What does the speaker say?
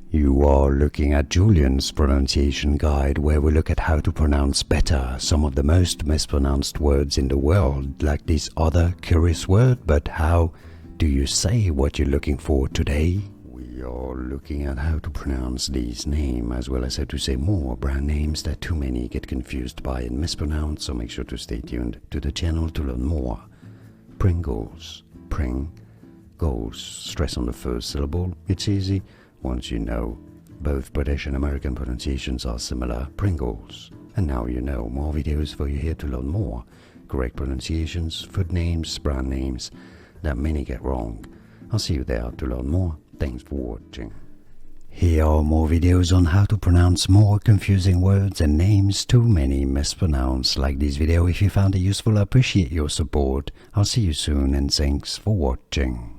You are looking at Julian's pronunciation guide, where we look at how to pronounce better some of the most mispronounced words in the world, like this other curious word. But how do you say what you're looking for today? We are looking at how to pronounce these names, as well as how to say more brand names that too many get confused by and mispronounce, so make sure to stay tuned to the channel to learn more. Pringles. Pringles. Stress on the first syllable. It's easy once you know. Both British and American pronunciations are similar. Pringles. And now you know. More videos for you here to learn more. Correct pronunciations, food names, brand names that many get wrong. I'll see you there to learn more. Thanks for watching. Here are more videos on how to pronounce more confusing words and names too many mispronounce. Like this video if you found it useful. I appreciate your support. I'll see you soon and thanks for watching.